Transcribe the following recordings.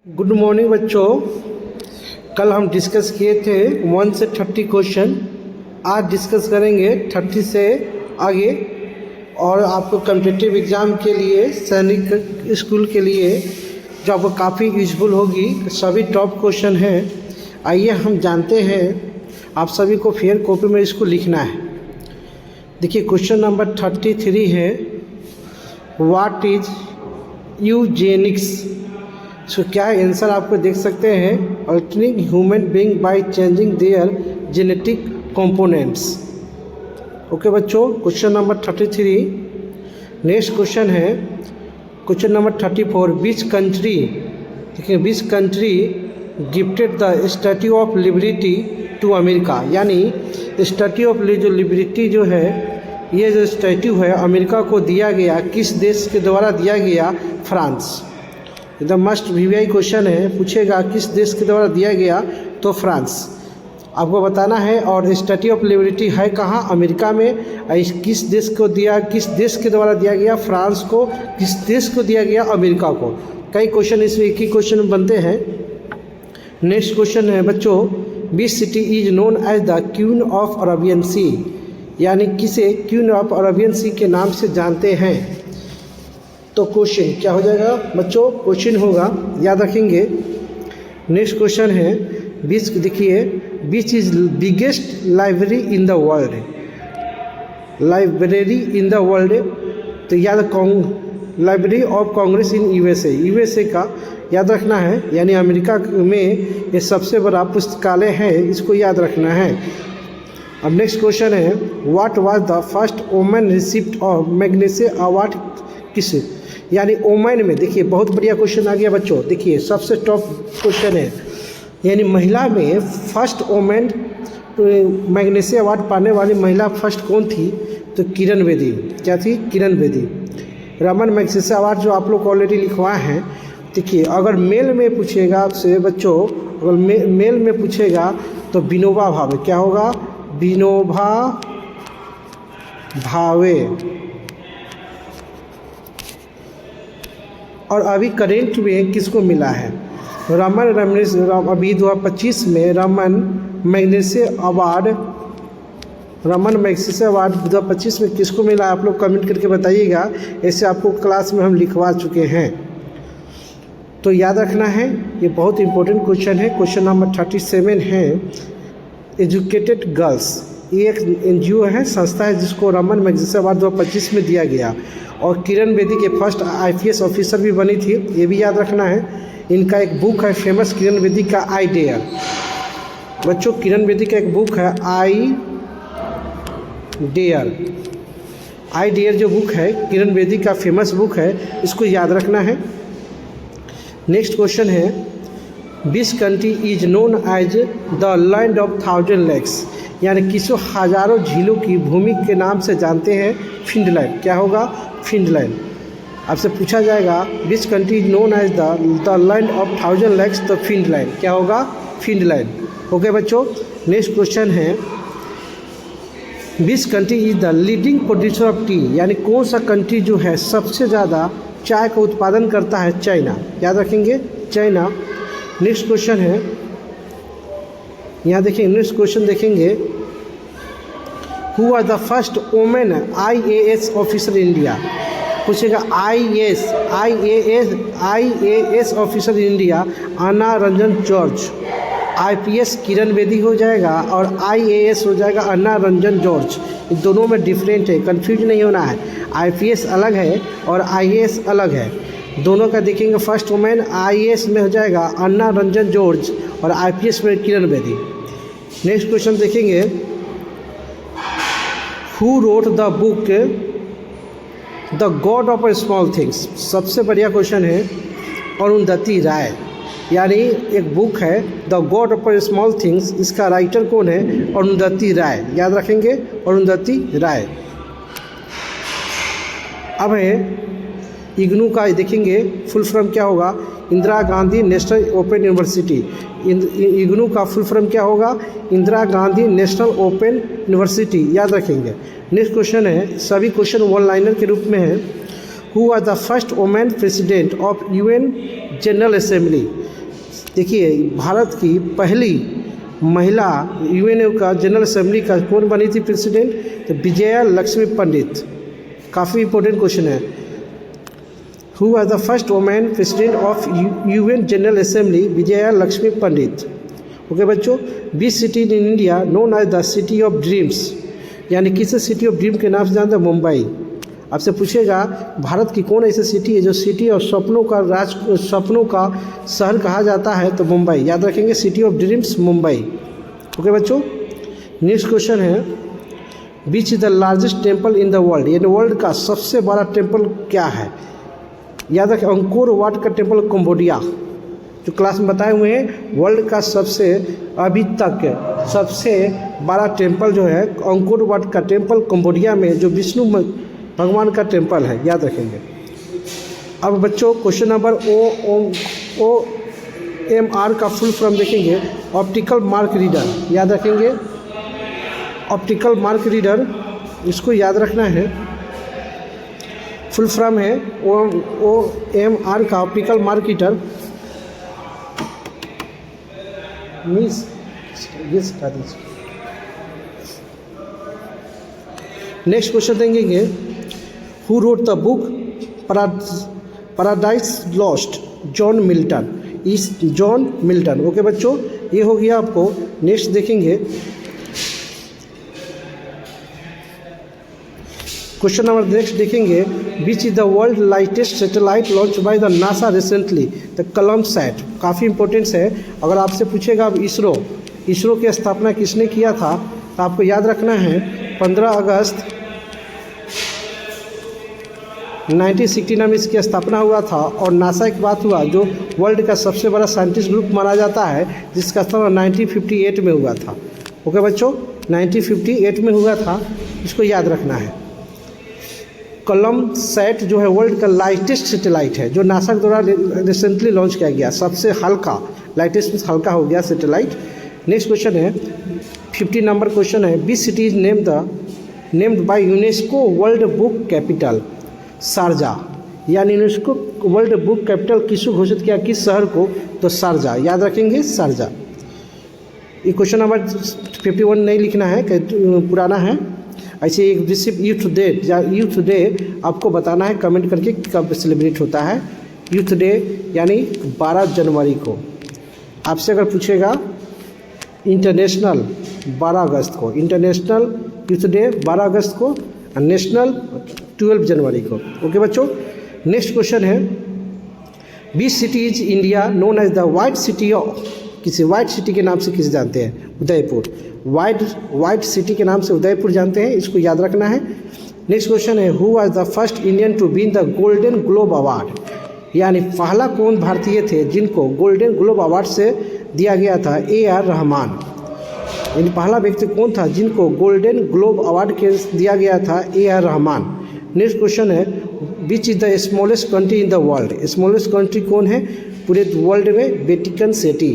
Good morning बच्चों। कल हम डिस्कस किए थे 1 से 30 क्वेश्चन। आज डिस्कस करेंगे 30 से आगे। और आपको कॉम्पिटिटिव एग्ज़ाम के लिए, सैनिक स्कूल के लिए जो आपको काफ़ी यूजफुल होगी, सभी टॉप क्वेश्चन हैं। आइए हम जानते हैं। आप सभी को फेयर कॉपी में इसको लिखना है। देखिए क्वेश्चन नंबर 33 है, व्हाट इज यूजेनिक्स। सो क्या है आंसर आपको देख सकते हैं, altering human being by changing their genetic components. Okay बच्चों, क्वेश्चन नंबर 33। नेक्स्ट क्वेश्चन है क्वेश्चन नंबर 34, विच कंट्री। देखिए which country gifted the Statue of Liberty to America. यानी स्टैट्यू ऑफ जो लिबर्टी जो है, ये जो स्टैट्यू है अमेरिका को दिया गया, किस देश के द्वारा दिया गया? फ्रांस। एकदम मस्ट वीवीआई क्वेश्चन है, पूछेगा किस देश के द्वारा दिया गया, तो फ्रांस आपको बताना है। और स्टैट्यू ऑफ लिबर्टी है कहाँ? अमेरिका में। किस देश को दिया, किस देश के द्वारा दिया गया? फ्रांस को। किस देश को दिया गया? अमेरिका को। कई क्वेश्चन इसमें एक ही क्वेश्चन में बनते हैं। नेक्स्ट क्वेश्चन है बच्चों, which city is known as the queen of Arabian sea. यानी किसे क्वीन ऑफ अरेबियन सी के नाम से जानते हैं? तो क्वेश्चन क्या हो जाएगा बच्चों? क्वेश्चन होगा, याद रखेंगे। नेक्स्ट क्वेश्चन है, बीच देखिए, which is biggest library in the world. Library in the world, तो याद library of Congress in USA. USA का याद रखना है, यानी अमेरिका में ये सबसे बड़ा पुस्तकालय है, इसको याद रखना है। अब नेक्स्ट क्वेश्चन है, what was the first women receipt of Magsaysay award किस। यानी ओमन में, देखिए बहुत बढ़िया क्वेश्चन आ गया बच्चों। देखिए सबसे टॉप क्वेश्चन है, यानी महिला में फर्स्ट वुमेन मैग्सेसे अवार्ड पाने वाली महिला फर्स्ट कौन थी? तो किरण बेदी। क्या थी? किरण बेदी। रमन मैग्सेसे अवार्ड जो आप लोग ऑलरेडी लिखवाए हैं। देखिए अगर मेल में पूछेगा आपसे बच्चों, अगर मेल में पूछेगा तो विनोबा भावे। क्या होगा? विनोबा भावे। और अभी करेंट में किसको मिला है? अभी 2025 में रमन मैग्सेसे अवार्ड 2025 में किसको मिला? आप लोग कमेंट करके बताइएगा। ऐसे आपको क्लास में हम लिखवा चुके हैं, तो याद रखना है। ये बहुत इंपॉर्टेंट क्वेश्चन है। क्वेश्चन नंबर 37 है, एजुकेटेड गर्ल्स। ये एक एनजीओ है, संस्था है, जिसको रमन मैग्सेसे अवार्ड 2025 में दिया गया। और किरण बेदी के फर्स्ट आईपीएस ऑफिसर भी बनी थी, ये भी याद रखना है। इनका एक बुक है फेमस, किरण बेदी का आई डेयर। बच्चों किरण बेदी का एक बुक है आई डेयर। आई डेयर जो बुक है किरण बेदी का फेमस बुक है, इसको याद रखना है। नेक्स्ट क्वेश्चन है, which country is known as the land of 1000 lakes. यानी किसको हजारों झीलों की भूमि के नाम से जानते हैं? फिनलैंड। क्या होगा? फिनलैंड। आपसे पूछा जाएगा which country is known as the land of 1000 lakes, तो फिनलैंड। क्या होगा? फिनलैंड। ओके बच्चों, नेक्स्ट क्वेश्चन है, which country is the leading producer of tea. यानी कौन सा कंट्री जो है सबसे ज़्यादा चाय का उत्पादन करता है? चाइना। याद रखेंगे, चाइना। नेक्स्ट क्वेश्चन है, यहाँ देखेंगे, नेक्स्ट क्वेश्चन देखेंगे, who are the first women IAS officer India. पूछेगा IAS officer India, Anna Ranjan George. IPS Kiran Bedi हो जाएगा और IAS हो जाएगा अन्ना रंजन जॉर्ज। इन दोनों में डिफरेंट है, कंफ्यूज नहीं होना है। IPS अलग है और IAS अलग है, दोनों का देखेंगे। फर्स्ट वुमेन IAS में हो जाएगा अन्ना रंजन जॉर्ज और IPS में किरण बेदी। नेक्स्ट क्वेश्चन देखेंगे, who wrote the book the God of Small things. सबसे बढ़िया क्वेश्चन है, अरुंधति राय। यानी एक बुक है the God of Small things, इसका राइटर कौन है? अरुंधति राय। याद रखेंगे, अरुंधति राय। अब है इग्नू का, देखेंगे फुल फॉर्म क्या होगा? Indira Gandhi national open university. IGNOU का फुल फॉर्म क्या होगा? Indira Gandhi national open university. याद रखेंगे। नेक्स्ट क्वेश्चन है, सभी क्वेश्चन वन लाइनर के रूप में है, who are the first women president of UN general assembly. देखिए भारत की पहली महिला यूएनओ का जनरल असेंबली का कौन बनी थी प्रेसिडेंट? तो विजया लक्ष्मी पंडित। काफ़ी इंपॉर्टेंट क्वेश्चन है। Who was the first women president of UN general assembly? Vijaya Lakshmi Pandit. Okay बच्चों, which city in India known as the city of dreams, यानी किस सिटी ऑफ ड्रीम के नाम से जानते हैं? मुंबई। आपसे पूछेगा भारत की कौन ऐसी सिटी है जो सिटी ऑफ सपनों का सपनों का शहर कहा जाता है? तो मुंबई। याद रखेंगे, city of dreams Mumbai. Okay बच्चों, नेक्स्ट क्वेश्चन है which is the largest temple in the world, यानी वर्ल्ड का सबसे बड़ा टेम्पल क्या है? याद रखें, अंकोर वाट का टेम्पल कंबोडिया, जो क्लास में बताए हुए हैं। वर्ल्ड का सबसे अभी तक सबसे बड़ा टेम्पल जो है अंकोर वाट का टेम्पल कंबोडिया में, जो विष्णु भगवान का टेम्पल है। याद रखेंगे। अब बच्चों क्वेश्चन नंबर OMR का फुल फॉर्म देखेंगे, ऑप्टिकल मार्क रीडर। याद रखेंगे, ऑप्टिकल मार्क रीडर, इसको याद रखना है। फुल फॉर्म है OMR का ऑप्टिकल मार्क रीडर। मीन्स ये सिखा दीजिए। नेक्स्ट क्वेश्चन देंगे, who wrote the book paradise lost? John Milton. इस जॉन मिल्टन। ओके बच्चों, ये हो गया आपको। नेक्स्ट देखेंगे क्वेश्चन नंबर नेक्स्ट देखेंगे, विच is the world lightest satellite launch by the NASA recently? The कलम सैट। काफ़ी इंपॉर्टेंस है। अगर आपसे पूछेगा अब इसरो की स्थापना किसने किया था? तो आपको याद रखना है 15 अगस्त 1969 में इसकी स्थापना हुआ था। और नासा की बात हुआ, जो वर्ल्ड का सबसे बड़ा साइंटिस्ट ग्रुप माना जाता है, जिसका स्थापना 1958 में हुआ था। ओके बच्चों, 1958 में हुआ था, इसको याद रखना है। कलम सैट जो है वर्ल्ड का लाइटेस्ट सैटेलाइट है, जो नासा के द्वारा रिसेंटली लॉन्च किया गया, सबसे हल्का, लाइटेस्ट में हल्का हो गया सैटेलाइट। नेक्स्ट क्वेश्चन है 50 नंबर क्वेश्चन है, विच city is named by UNESCO world book capital? Sharjah. यानी यूनेस्को वर्ल्ड बुक कैपिटल किसको घोषित किया, किस शहर को? तो शारजा। याद रखेंगे, शारजा। ये क्वेश्चन नंबर 51 नहीं लिखना है, पुराना है। ऐसे एक विश्व यूथ डे आपको बताना है कमेंट करके कब सेलिब्रेट होता है। यूथ डे यानी 12 जनवरी को। आपसे अगर पूछेगा इंटरनेशनल 12 अगस्त को, इंटरनेशनल यूथ डे 12 अगस्त को, और नेशनल 12 जनवरी को। ओके बच्चों, नेक्स्ट क्वेश्चन है, which city is India known as the white city of? किसी वाइट सिटी के नाम से किसे जानते हैं? उदयपुर। वाइट सिटी के नाम से उदयपुर जानते हैं, इसको याद रखना है। नेक्स्ट क्वेश्चन है, who was the first Indian to win the Golden Globe award? यानी पहला कौन भारतीय थे जिनको गोल्डन ग्लोब अवार्ड से दिया गया था? AR रहमान। यानी पहला व्यक्ति कौन था जिनको गोल्डन ग्लोब अवार्ड के दिया गया था? AR रहमान। नेक्स्ट क्वेश्चन है, which is the smallest country in the world? Smallest country कौन है पूरे वर्ल्ड में? Vatican city.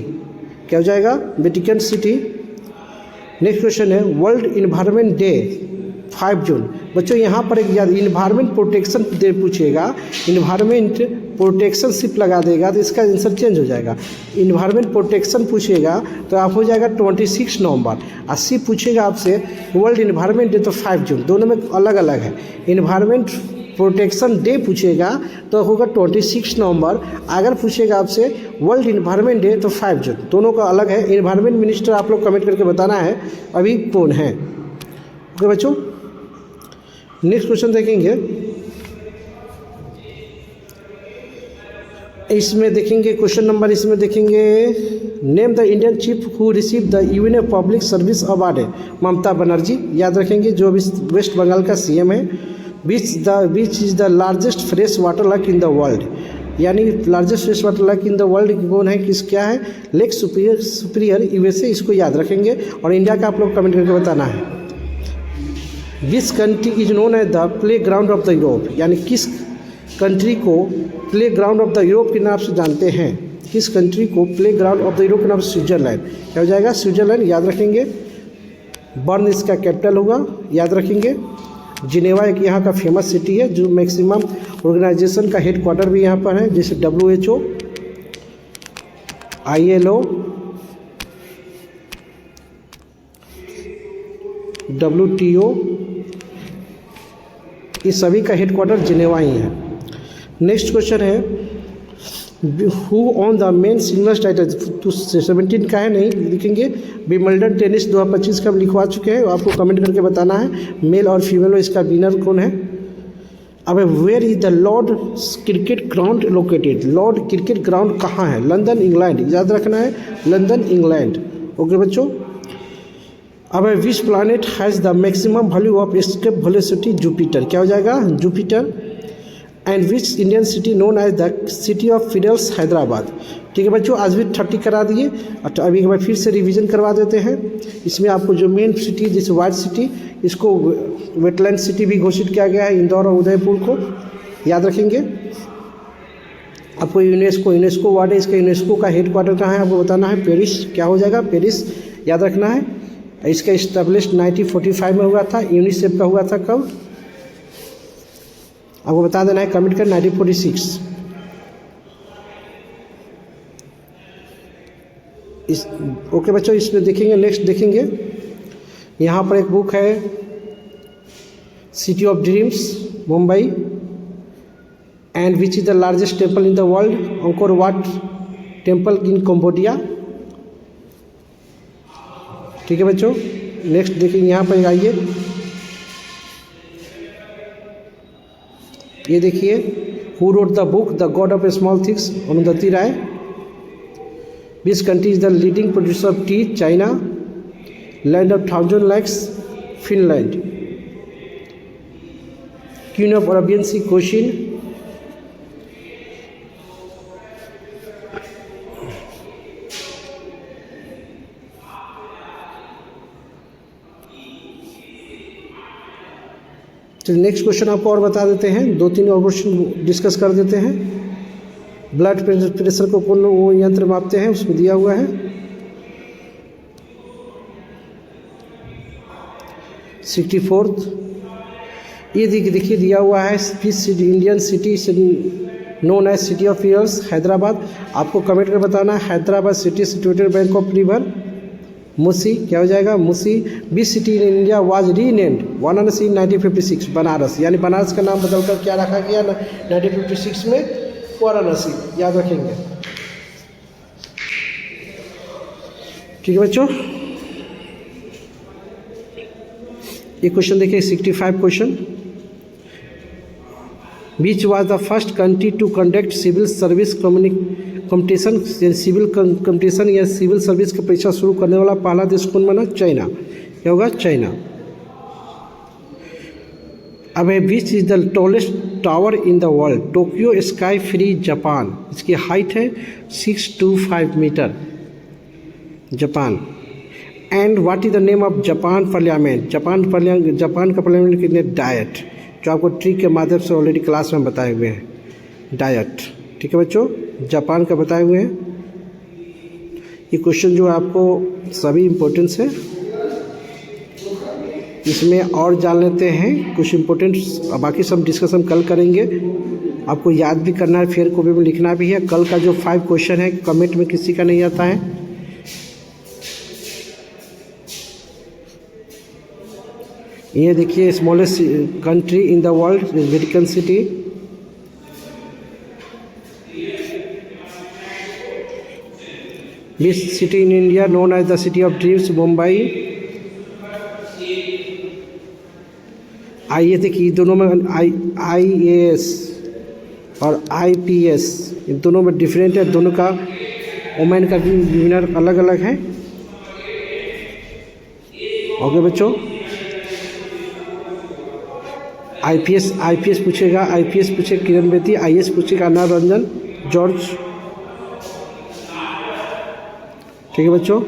क्या हो जाएगा? Vatican city. नेक्स्ट क्वेश्चन है, वर्ल्ड इन्वायरमेंट डे 5 जून। बच्चों यहाँ पर एक याद, इन्वायरमेंट प्रोटेक्शन डे पूछेगा, इन्वायरमेंट प्रोटेक्शन सिर्फ लगा देगा तो इसका आंसर चेंज हो जाएगा। इन्वायरमेंट प्रोटेक्शन पूछेगा तो आप हो जाएगा 26 नवंबर। और सिर्फ पूछेगा आपसे वर्ल्ड इन्वायरमेंट डे तो 5 जून, दोनों में अलग अलग है। इन्वायरमेंट प्रोटेक्शन डे पूछेगा तो होगा 26 नवंबर। अगर पूछेगा आपसे वर्ल्ड इन्वायरमेंट डे तो 5 जून, दोनों का अलग है। इन्वायरमेंट मिनिस्टर आप लोग कमेंट करके बताना है अभी कौन है। ओके बच्चों, नेक्स्ट क्वेश्चन देखेंगे, इसमें देखेंगे क्वेश्चन नंबर, इसमें देखेंगे name the Indian chief who receive the UN public service award है? ममता बनर्जी। याद रखेंगे, जो अभी वेस्ट बंगाल का CM है। Which is the largest fresh water lake in the world? यानी largest fresh water lake in the world कौन है, किस क्या है? Lake superior USA। इसको याद रखेंगे और इंडिया का आप लोग कमेंट करके बताना है। Which country is known as the playground of the Europe? यानी किस कंट्री को playground of the Europe के नाम से जानते हैं? किस कंट्री को playground of the Europe के नाम से? स्विट्जरलैंड। क्या हो जाएगा? स्विट्जरलैंड। याद रखेंगे। बर्न इसका कैपिटल होगा, याद रखेंगे। जिनेवा एक यहाँ का फेमस सिटी है, जो मैक्सिमम ऑर्गेनाइजेशन का हेडक्वार्टर भी यहाँ पर है, जैसे WHO। ILO, WTO, ये सभी का हेडक्वार्टर जिनेवा ही है। नेक्स्ट क्वेश्चन है, who on the main singles title, 2017 का है नहीं लिखेंगे, विंबलडन टेनिस 2025 का हम लिखवा चुके हैं, आपको कमेंट करके बताना है मेल और फीमेल इसका विनर कौन है। अब where is the Lord cricket ground located, Lord cricket ground कहाँ है, लंदन इंग्लैंड, याद रखना है लंदन इंग्लैंड। ओके बच्चों। अब which planet has the maximum value of escape velocity, Jupiter, क्या हो जाएगा Jupiter. And which Indian city known as the city of fiddles, Hyderabad. ठीक है बच्चों, आज भी 30 करा दिए, अभी एक बार फिर से रिवीजन करवा देते हैं। इसमें आपको जो मेन सिटी जैसे वाइट सिटी, इसको वेटलैंड सिटी भी घोषित किया गया है, इंदौर और उदयपुर को याद रखेंगे। आपको यूनेस्को वार्ड है, इसका यूनेस्को का हेडक्वार्टर कहाँ है आपको बताना है, पेरिस, क्या हो जाएगा पेरिस, याद रखना है। इसका इस्टेब्लिश 1945 में हुआ था, यूनिसेफ का हुआ था कब आपको बता देना है, कमिट कर 1946। ओके बच्चों, इसमें देखेंगे, नेक्स्ट देखेंगे, यहाँ पर एक बुक है city of dreams Mumbai, and which is the largest temple in the world, Angkor Wat temple in Cambodia. ठीक है बच्चों, नेक्स्ट देखेंगे, यहाँ पर आइए, ये देखिए, who wrote the book the God of Small Things, Arundhati Roy. Which country is the leading producer of tea, China. Land of 1000 lakes, Finland. Queen of Arabian sea, Cochin. चलिए नेक्स्ट क्वेश्चन आपको और बता देते हैं, 2-3 और क्वेश्चन डिस्कस कर देते हैं। ब्लड प्रेशर को कौन वो यंत्र मापते हैं, उसमें दिया हुआ है। 64th, ये देखिए दिया हुआ है, Indian city known as city of fiddles, Hyderabad. आपको कमेंट कर बताना है, Hyderabad city situated bank of river Musi, क्या हो जाएगा Musi. Which city in India was renamed Varanasi 1956, Banaras, यानी बनारस का नाम बदलकर क्या रखा गया 1956 में, वाराणसी, याद रखेंगे। ठीक है बच्चों, ये क्वेश्चन देखिए 65 question. Which was the first country to conduct civil service competition, civil competition या सिविल सर्विस की परीक्षा शुरू करने वाला पहला देश कौन बना, चाइना, क्या होगा चाइना। अब है which is the tallest tower in the world, Tokyo sky free, Japan, इसकी हाइट है 625 metre, Japan. And what is the name of Japan parliament, Japan का पार्लियामेंट कितने, डायट, जो आपको ट्रिक के माध्यम से ऑलरेडी क्लास में बताए हुए हैं, डायट। ठीक है बच्चों, जापान का बताए हुए हैं। ये क्वेश्चन जो आपको सभी इम्पोर्टेंस है, इसमें और जान लेते हैं कुछ इम्पोर्टेंट, बाकी सब डिस्कशन कल करेंगे। आपको याद भी करना है, फेयर कॉपी में लिखना भी है। कल का जो 5 क्वेश्चन है कमेंट में किसी का नहीं आता है। ये देखिए, smallest country in the world, Vatican city. Which city in India known as the city of dreams, Mumbai. आइए देखिए, दोनों में IAS और IPS, इन दोनों में डिफरेंट है, दोनों का वोमेन का विनर अलग अलग है। ओके बच्चों, IPS पूछेगा, IPS पूछेगा किरण बेदी, IAS पूछेगा अनार रंजन जॉर्ज। ठीक है बच्चों,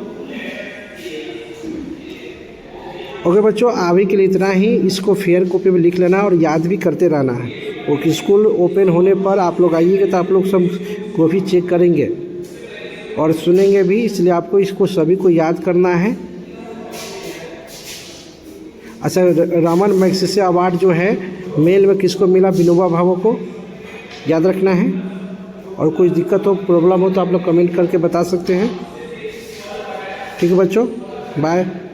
ओके बच्चों, अभी के लिए इतना ही। इसको फेयर कॉपी में लिख लेना और याद भी करते रहना है। ओके, स्कूल ओपन होने पर आप लोग आइएगा तो आप लोग सब कॉपी चेक करेंगे और सुनेंगे भी, इसलिए आपको इसको सभी को याद करना है। अच्छा, रामन मैग्सेसे अवार्ड जो है मेल में किसको मिला, विनोबा भावे को, याद रखना है। और कोई दिक्कत हो, प्रॉब्लम हो तो आप लोग कमेंट करके बता सकते हैं। ठीक है बच्चों, बाय।